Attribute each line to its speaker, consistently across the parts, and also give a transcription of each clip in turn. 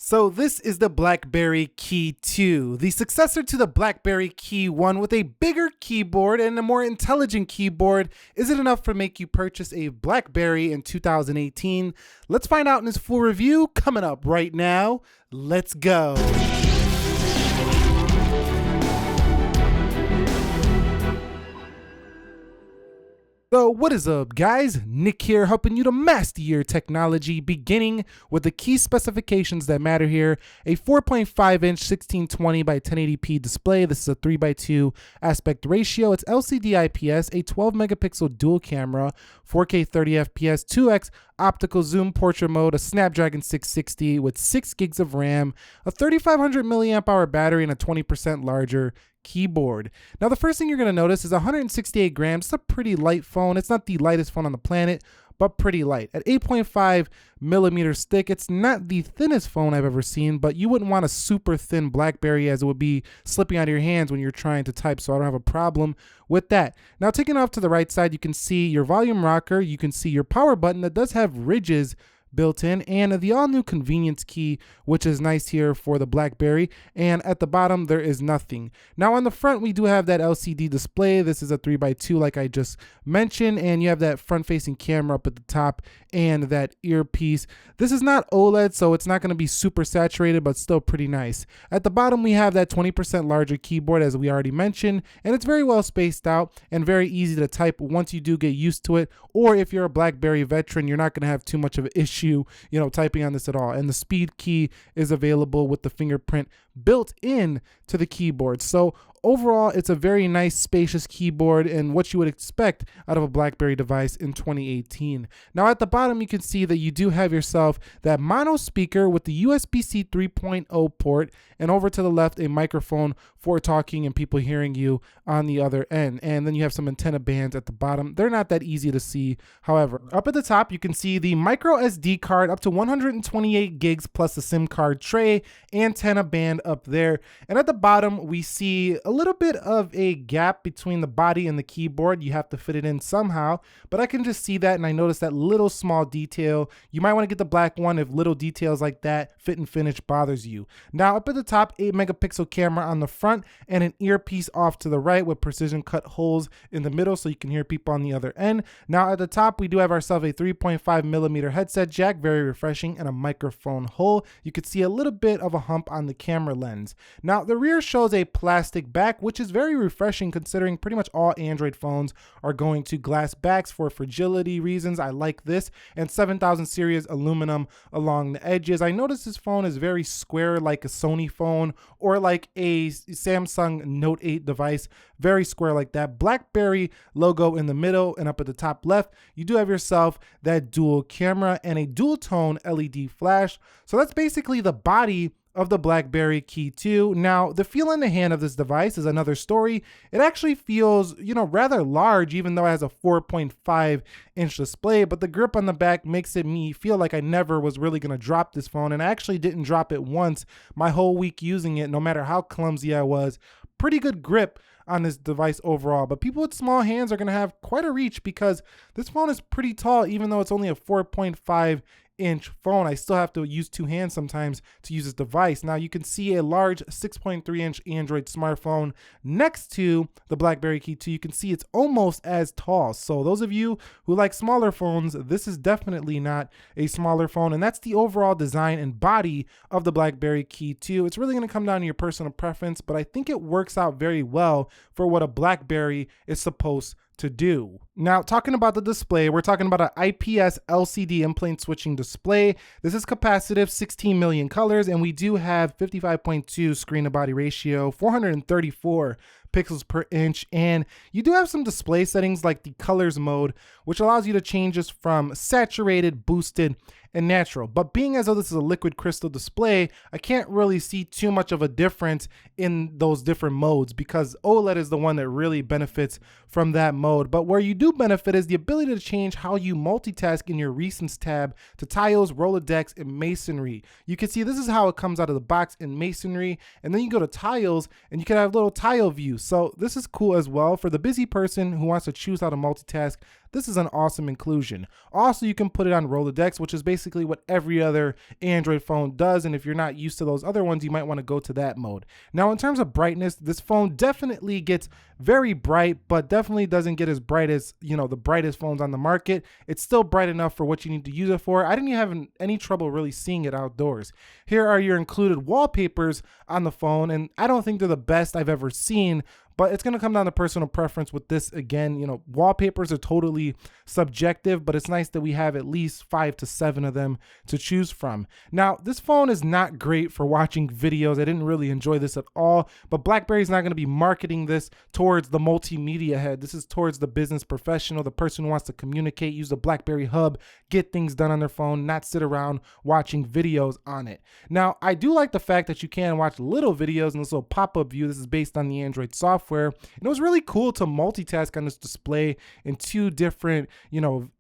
Speaker 1: So this is the BlackBerry Key 2, the successor to the BlackBerry Key 1 with a bigger keyboard and a more intelligent keyboard. Is it enough to make you purchase a BlackBerry in 2018? Let's find out in this full review coming up right now. Let's go. So what is up, guys? Nick here, helping you to master your technology, beginning with the key specifications that matter here. A 4.5-inch 1620 by 1080p display. This is a 3:2 aspect ratio. It's LCD IPS, a 12-megapixel dual camera, 4K 30 FPS, 2x optical zoom, portrait mode, a Snapdragon 660 with 6 gigs of RAM, a 3500 milliamp hour battery, and a 20% larger keyboard. Now, the first thing you're going to notice is 168 grams. It's a pretty light phone. It's not the lightest phone on the planet, but pretty light. At 8.5 millimeters thick, it's not the thinnest phone I've ever seen, but you wouldn't want a super thin BlackBerry as it would be slipping out of your hands when you're trying to type, so I don't have a problem with that. Now, taking off to the right side, you can see your volume rocker, you can see your power button that does have ridges built in, and the all-new convenience key, which is nice here for the BlackBerry. And at the bottom there is nothing. Now on the front we do have that LCD display. This is a 3:2 like I just mentioned, and you have that front-facing camera up at the top and that earpiece. This is not OLED, so it's not going to be super saturated, but still pretty nice. At the bottom we have that 20% larger keyboard, as we already mentioned, and it's very well spaced out and very easy to type once you do get used to it. Or if you're a BlackBerry veteran, you're not going to have too much of an issue typing on this at all. And the speed key is available with the fingerprint built in to the keyboard. So overall, it's a very nice, spacious keyboard and what you would expect out of a BlackBerry device in 2018. Now at the bottom, you can see that you do have yourself that mono speaker with the USB-C 3.0 port, and over to the left, a microphone for talking and people hearing you on the other end. And then you have some antenna bands at the bottom. They're not that easy to see. However, up at the top, you can see the micro SD card up to 128 gigs plus a SIM card tray, antenna band up there. And at the bottom, we see a little bit of a gap between the body and the keyboard. You have to fit it in somehow, but I can just see that, and I noticed that little small detail. You might want to get the black one if little details like that, fit and finish, bothers you. Now up at the top, 8 megapixel camera on the front and an earpiece off to the right with precision cut holes in the middle so you can hear people on the other end. Now at the top, we do have ourselves a 3.5 millimeter headset jack, very refreshing, and a microphone hole. You could see a little bit of a hump on the camera lens. Now the rear shows a plastic back, which is very refreshing considering pretty much all Android phones are going to glass backs for fragility reasons. I like this, and 7000 series aluminum along the edges. I noticed this phone is very square, like a Sony phone or like a Samsung Note 8 device, very square like that. BlackBerry logo in the middle, and up at the top left, you do have yourself that dual camera and a dual tone LED flash. So that's basically the body of the BlackBerry Key 2. Now, the feel in the hand of this device is another story. It actually feels, rather large, even though it has a 4.5-inch display, but the grip on the back makes me feel like I never was really gonna drop this phone, and I actually didn't drop it once my whole week using it, no matter how clumsy I was. Pretty good grip on this device overall, but people with small hands are gonna have quite a reach because this phone is pretty tall. Even though it's only a 4.5-inch phone, I still have to use two hands sometimes to use this device. Now you can see a large 6.3-inch Android smartphone next to the BlackBerry Key 2. You can see it's almost as tall. So those of you who like smaller phones, this is definitely not a smaller phone, and that's the overall design and body of the BlackBerry Key 2. It's really going to come down to your personal preference, but I think it works out very well for what a BlackBerry is supposed to do. Now, talking about the display, we're talking about an IPS LCD in-plane switching display. This is capacitive, 16 million colors, and we do have 55.2 screen to body ratio, 434 pixels per inch, and you do have some display settings like the colors mode, which allows you to change this from saturated, boosted, and natural. But being as though this is a liquid crystal display, I can't really see too much of a difference in those different modes because OLED is the one that really benefits from that mode. But where you do benefit is the ability to change how you multitask in your Recents tab to Tiles, Rolodex, and Masonry. You can see this is how it comes out of the box in Masonry, and then you go to Tiles and you can have little tile views. So this is cool as well. For the busy person who wants to choose how to multitask, this is an awesome inclusion. Also, you can put it on Rolodex, which is basically what every other Android phone does. And if you're not used to those other ones, you might want to go to that mode. Now, in terms of brightness, this phone definitely gets very bright, but definitely doesn't get as bright as, the brightest phones on the market. It's still bright enough for what you need to use it for. I didn't even have any trouble really seeing it outdoors. Here are your included wallpapers on the phone, and I don't think they're the best I've ever seen, but it's going to come down to personal preference with this. Again, wallpapers are totally subjective, but it's nice that we have at least 5 to 7 of them to choose from. Now, this phone is not great for watching videos. I didn't really enjoy this at all, but BlackBerry is not going to be marketing this towards the multimedia head. This is towards the business professional, the person who wants to communicate, use the BlackBerry Hub, get things done on their phone, not sit around watching videos on it. Now, I do like the fact that you can watch little videos in this little pop-up view. This is based on the Android software. And it was really cool to multitask on this display in 2 different,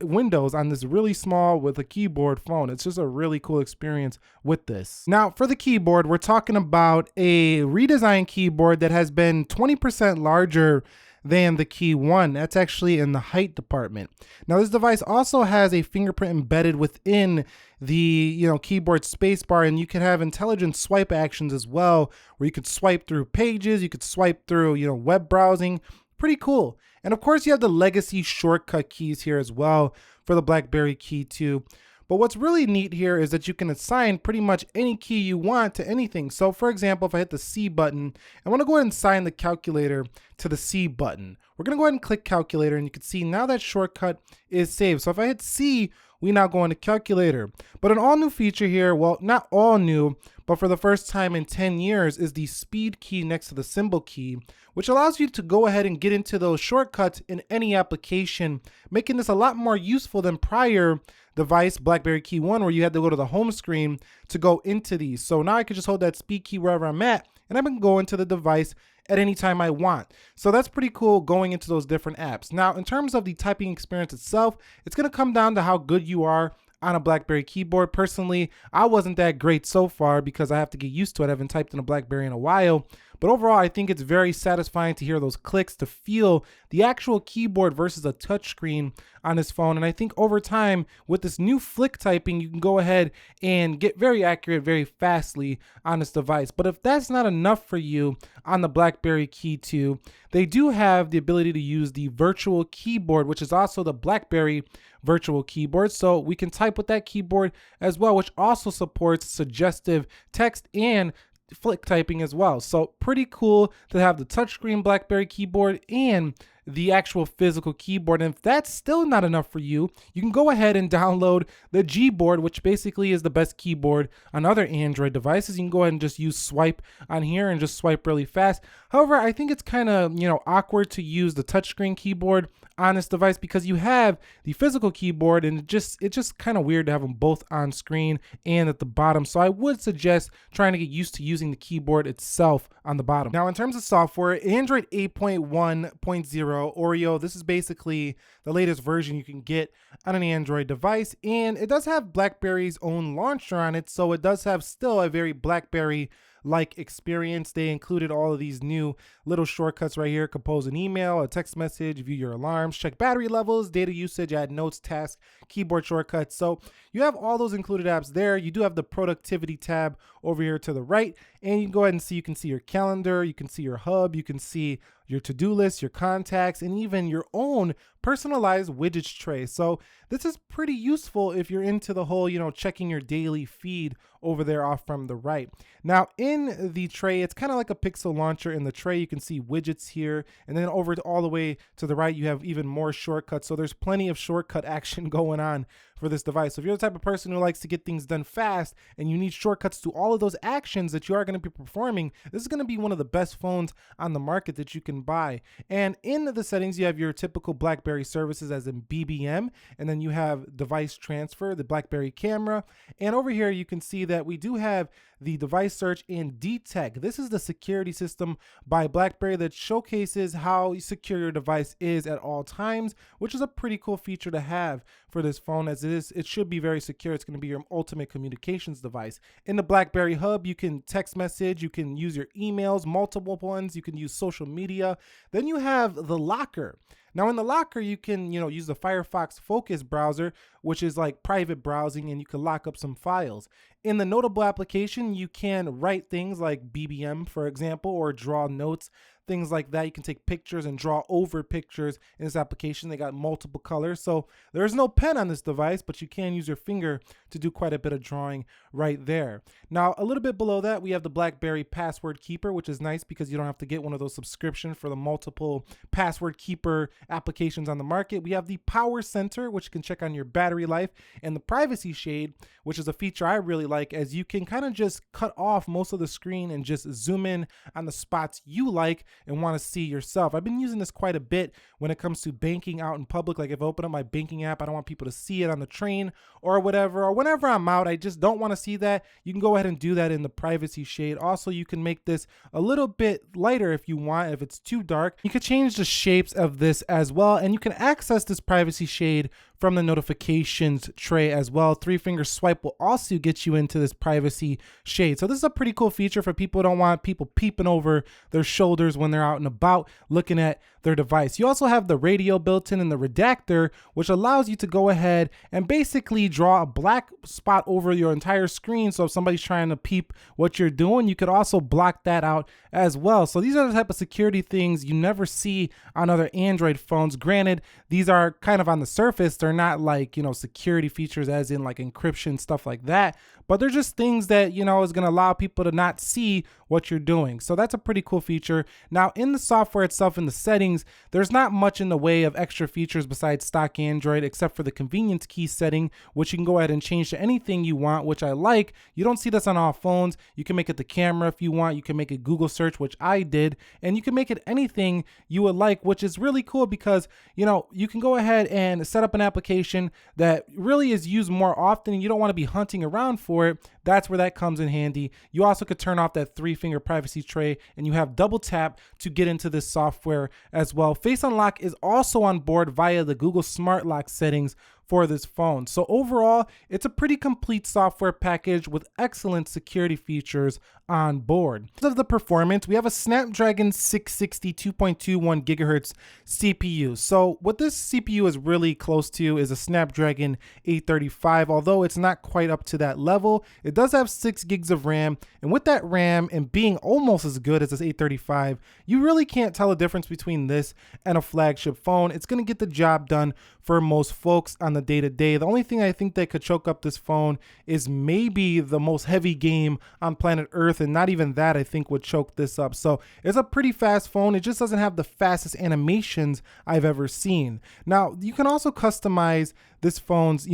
Speaker 1: windows on this really small with a keyboard phone. It's just a really cool experience with this. Now, for the keyboard, we're talking about a redesigned keyboard that has been 20% larger than the Key 1. That's actually in the height department. Now, this device also has a fingerprint embedded within the keyboard spacebar, and you can have intelligent swipe actions as well, where you could swipe through pages, you could swipe through web browsing. Pretty cool. And of course, you have the legacy shortcut keys here as well for the BlackBerry Key 2. But what's really neat here is that you can assign pretty much any key you want to anything. So for example, if I hit the C button, I want to go ahead and assign the calculator to the C button. We're going to go ahead and click calculator, and you can see now that shortcut is saved. So if I hit C, we now go into calculator. But an all new feature here, well, not all new, but for the first time in 10 years, is the speed key next to the symbol key, which allows you to go ahead and get into those shortcuts in any application, making this a lot more useful than prior device, BlackBerry Key 1, where you had to go to the home screen to go into these. So now I can just hold that speed key wherever I'm at, and I can go into the device at any time I want. So that's pretty cool going into those different apps. Now, in terms of the typing experience itself, it's going to come down to how good you are on a BlackBerry keyboard. Personally, I wasn't that great so far because I have to get used to it. I haven't typed in a BlackBerry in a while. But overall, I think it's very satisfying to hear those clicks, to feel the actual keyboard versus a touchscreen on this phone. And I think over time, with this new flick typing, you can go ahead and get very accurate very fastly on this device. But if that's not enough for you on the BlackBerry Key 2, they do have the ability to use the virtual keyboard, which is also the BlackBerry virtual keyboard. So we can type with that keyboard as well, which also supports suggestive text and flick typing as well. So pretty cool to have the touchscreen BlackBerry keyboard and the actual physical keyboard. And if that's still not enough for you, you can go ahead and download the Gboard, which basically is the best keyboard on other Android devices. You can go ahead and just use swipe on here and just swipe really fast. However, I think it's kind of, awkward to use the touchscreen keyboard on this device because you have the physical keyboard, and it's just kind of weird to have them both on screen and at the bottom. So I would suggest trying to get used to using the keyboard itself on the bottom. Now, in terms of software, Android 8.1.0 Oreo, this is basically the latest version you can get on an Android device, and it does have BlackBerry's own launcher on it, so it does have still a very BlackBerry like experience. They included all of these new little shortcuts right here: compose an email, a text message, view your alarms, check battery levels, data usage, add notes, tasks, keyboard shortcuts. So you have all those included apps there. You do have the productivity tab over here to the right, and you can go ahead and see, you can see your calendar, you can see your hub, you can see your to-do list, your contacts, and even your own personalized widgets tray. So this is pretty useful if you're into the whole, checking your daily feed over there off from the right. Now in the tray, it's kind of like a Pixel launcher. In the tray, you can see widgets here, and then over to all the way to the right, you have even more shortcuts. So there's plenty of shortcut action going on for this device. So if you're the type of person who likes to get things done fast and you need shortcuts to all of those actions that you are going to be performing, this is going to be one of the best phones on the market that you can buy. And in the settings, you have your typical BlackBerry services as in BBM, and then you have device transfer, the BlackBerry camera. And over here, you can see that we do have the device search and detect. This is the security system by BlackBerry that showcases how secure your device is at all times, which is a pretty cool feature to have for this phone, as it should be very secure. It's going to be your ultimate communications device. In the BlackBerry Hub, you can text message, you can use your emails, multiple ones, you can use social media. Then you have the locker. Now in the locker, you can, use the Firefox Focus browser, which is like private browsing, and you can lock up some files. In the notable application, you can write things like BBM, for example, or draw notes, things like that. You can take pictures and draw over pictures in this application. They got multiple colors. So there's no pen on this device, but you can use your finger to do quite a bit of drawing right there. Now, a little bit below that, we have the BlackBerry Password Keeper, which is nice because you don't have to get one of those subscriptions for the multiple password keeper applications on the market. We have the Power Center, which can check on your battery life, and the Privacy Shade, which is a feature I really like, as you can kind of just cut off most of the screen and just zoom in on the spots you like and want to see yourself. I've been using this quite a bit when it comes to banking out in public. Like if I open up my banking app, I don't want people to see it on the train or whatever, or whenever I'm out, I just don't want to see that. You can go ahead and do that in the Privacy Shade. Also, you can make this a little bit lighter if you want, if it's too dark. You can change the shapes of this as well, and you can access this Privacy Shade from the notifications tray as well. 3-finger swipe will also get you into this Privacy Shade. So this is a pretty cool feature for people who don't want people peeping over their shoulders when they're out and about looking at their device. You also have the radio built in and the redactor, which allows you to go ahead and basically draw a black spot over your entire screen. So if somebody's trying to peep what you're doing, you could also block that out as well. So these are the type of security things you never see on other Android phones. Granted, these are kind of on the surface. They're not like, security features as in like encryption, stuff like that, but they're just things that, is going to allow people to not see what you're doing. So that's a pretty cool feature. Now in the software itself, in the settings, there's not much in the way of extra features besides stock Android, except for the convenience key setting, which you can go ahead and change to anything you want, which I like. You don't see this on all phones. You can make it the camera if you want. You can make it Google search, which I did, and you can make it anything you would like, which is really cool because, you can go ahead and set up an application that really is used more often and you don't want to be hunting around for it. That's where that comes in handy. You also could turn off that 3-finger privacy tray, and you have double tap to get into this software as well. Face Unlock is also on board via the Google Smart Lock settings for this phone. So overall, it's a pretty complete software package with excellent security features on board. In terms of the performance, we have a Snapdragon 660 2.21 gigahertz CPU. So what this CPU is really close to is a Snapdragon 835, although it's not quite up to that level. It does have 6 gigs of RAM, and with that RAM and being almost as good as this 835, you really can't tell a difference between this and a flagship phone. It's going to get the job done for most folks on the day-to-day. The only thing I think that could choke up this phone is maybe the most heavy game on planet Earth, and not even that I think would choke this up. So it's a pretty fast phone. It just doesn't have the fastest animations I've ever seen. Now, you can also customize this phone's,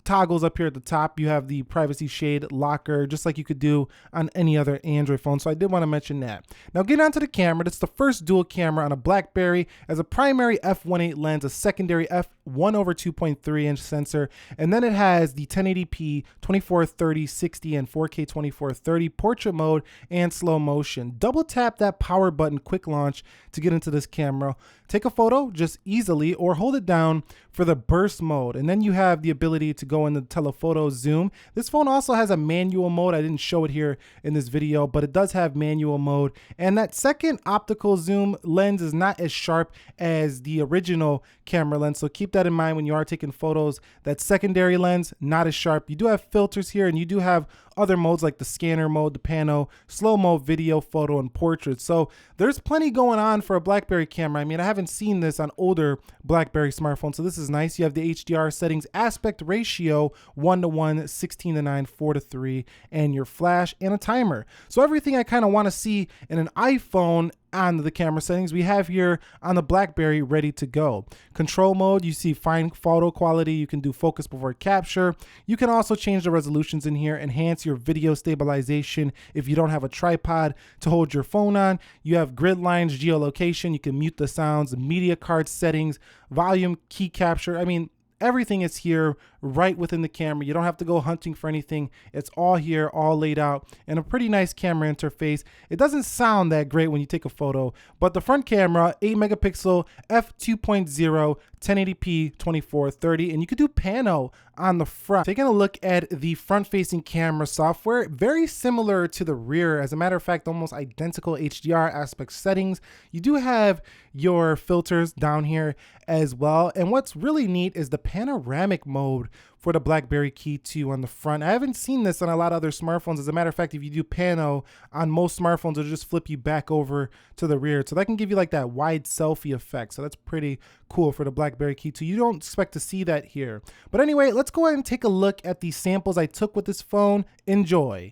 Speaker 1: toggles up here at the top. You have the Privacy Shade locker, just like you could do on any other Android phone. So I did want to mention that. Now getting onto the camera, that's the first dual camera on a BlackBerry, as a primary f1.8 lens, a secondary f1/2.3 inch sensor, and then it has the 1080p 2430 60 and 4K 2430 portrait mode and slow motion. Double tap that power button quick launch to get into this camera. Take a photo just easily, or hold it down for the burst mode, and then you have the ability to go into telephoto zoom. This phone also has a manual mode. I didn't show it here in this video, but it does have manual mode, and that second optical zoom lens is not as sharp as the original camera lens, so keep that in mind when you are taking photos. That secondary lens, not as sharp. You do have filters here, and you do have other modes like the scanner mode, the pano, slow mo, video, photo, and portrait. So there's plenty going on for a BlackBerry camera. I mean, I haven't seen this on older BlackBerry smartphones, so this is nice. You have the HDR settings, aspect ratio 1:1, 16:9, 4:3, and your flash and a timer. So everything I kind of want to see in an iPhone on the camera settings we have here on the BlackBerry, ready to go. Control mode, you see fine photo quality. You can do focus before capture. You can also change the resolutions in here, enhance your video stabilization if you don't have a tripod to hold your phone on. You have grid lines, geolocation. You can mute the sounds, media card settings, volume, key capture. I mean, everything is here right within the camera. You don't have to go hunting for anything. It's all here, all laid out, and a pretty nice camera interface. It doesn't sound that great when you take a photo, but the front camera, 8 megapixel f2.0, 1080p 2430, and you could do pano on the front. Taking a look at the front-facing camera software, very similar to the rear. As a matter of fact, almost identical HDR aspect settings. You do have your filters down here as well. And what's really neat is the panoramic mode for the BlackBerry Key 2 on the front. I haven't seen this on a lot of other smartphones. As a matter of fact, if you do pano on most smartphones, it'll just flip you back over to the rear. So that can give you like that wide selfie effect. So that's pretty cool for the BlackBerry Key 2. You don't expect to see that here. But anyway, let's go ahead and take a look at the samples I took with this phone. Enjoy.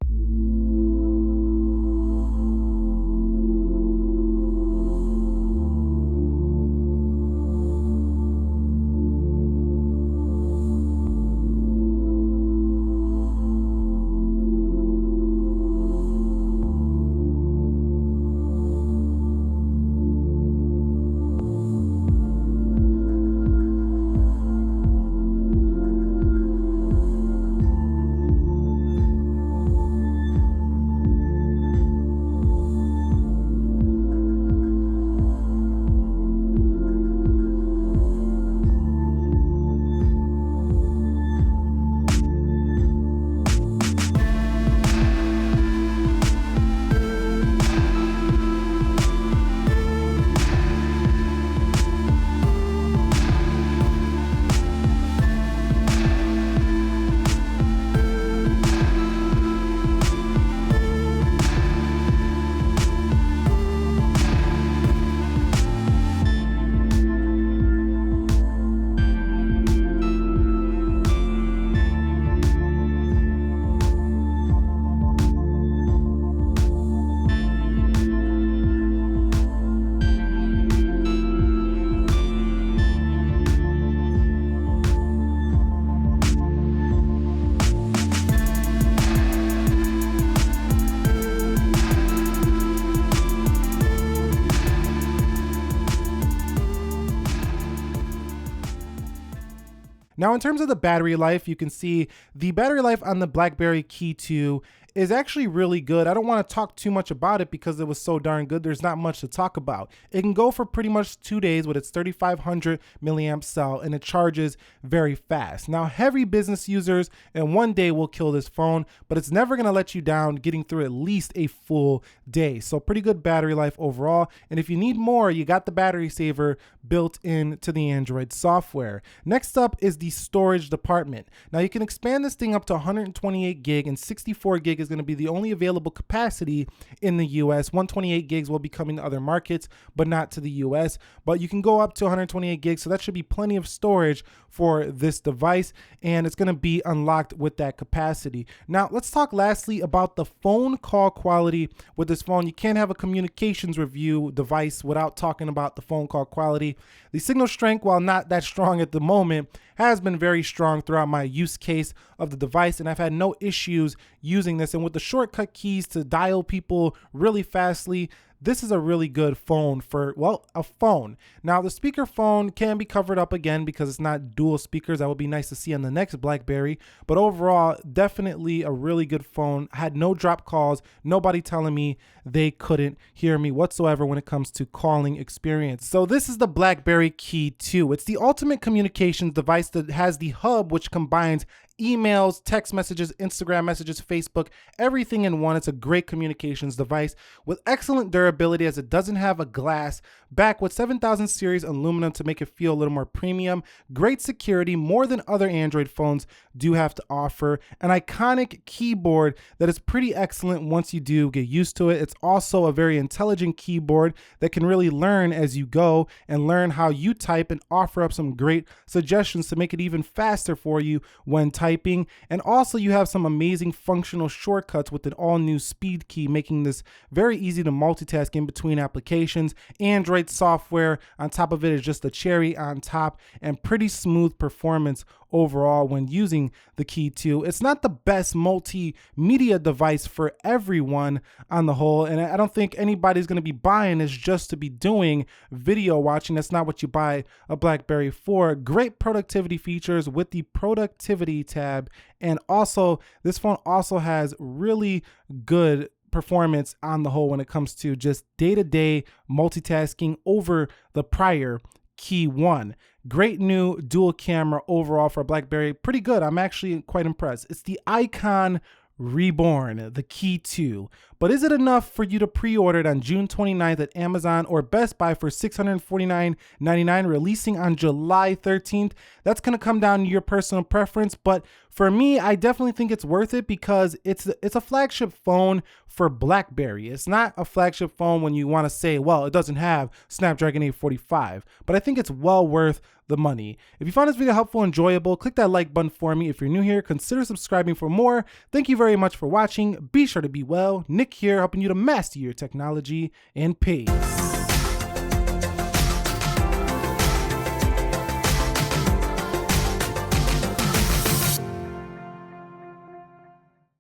Speaker 1: Now, in terms of the battery life, you can see the battery life on the BlackBerry Key 2 is actually really good. I don't want to talk too much about it because it was so darn good. There's not much to talk about. It can go for pretty much 2 days with its 3,500 milliamp cell, and it charges very fast. Now, heavy business users in 1 day will kill this phone, but it's never going to let you down getting through at least a full day. So pretty good battery life overall. And if you need more, you got the battery saver built into the Android software. Next up is the storage department. Now you can expand this thing up to 128 gig, and 64 gig is going to be the only available capacity in the US. 128 gigs will be coming to other markets, but not to the US. But you can go up to 128 gigs, so that should be plenty of storage for this device, and it's going to be unlocked with that capacity. Now let's talk lastly about the phone call quality with this phone. You can't have a communications review device without talking about the phone call quality. The signal strength, while not that strong at the moment, has been very strong throughout my use case of the device, and I've had no issues using this. And with the shortcut keys to dial people really fastly, this is a really good phone for, well, a phone. Now, the speaker phone can be covered up again because it's not dual speakers. That would be nice to see on the next BlackBerry. But overall, definitely a really good phone. I had no drop calls, nobody telling me they couldn't hear me whatsoever when it comes to calling experience. So this is the BlackBerry Key 2. It's the ultimate communications device that has the hub, which combines emails, text messages, Instagram messages, Facebook, everything in one. It's a great communications device with excellent durability as it doesn't have a glass, back with 7000 series aluminum to make it feel a little more premium. Great security, more than other Android phones do have to offer. An iconic keyboard that is pretty excellent once you do get used to it. It's also a very intelligent keyboard that can really learn as you go and learn how you type and offer up some great suggestions to make it even faster for you when typing. And also you have some amazing functional shortcuts with an all-new speed key, making this very easy to multitask in between applications. Android software on top of it is just a cherry on top, and pretty smooth performance overall when using the Key 2. It's not the best multimedia device for everyone on the whole, and I don't think anybody's going to be buying this just to be doing video watching. That's not what you buy a BlackBerry for. Great productivity features with the productivity tab, and also this phone also has really good performance on the whole when it comes to just day-to-day multitasking over the prior Key 1. Great new dual camera overall for BlackBerry. Pretty good. I'm actually quite impressed. It's the Icon Reborn, the Key 2. But is it enough for you to pre-order it on June 29th at Amazon or Best Buy for $649.99, releasing on July 13th? That's going to come down to your personal preference, but for me, I definitely think it's worth it because it's a flagship phone for BlackBerry. It's not a flagship phone when you want to say, well, it doesn't have Snapdragon 845, but I think it's well worth the money. If you found this video helpful and enjoyable, click that like button for me. If you're new here, consider subscribing for more. Thank you very much for watching. Be sure to be well. Nick here, helping you to master your technology, and peace.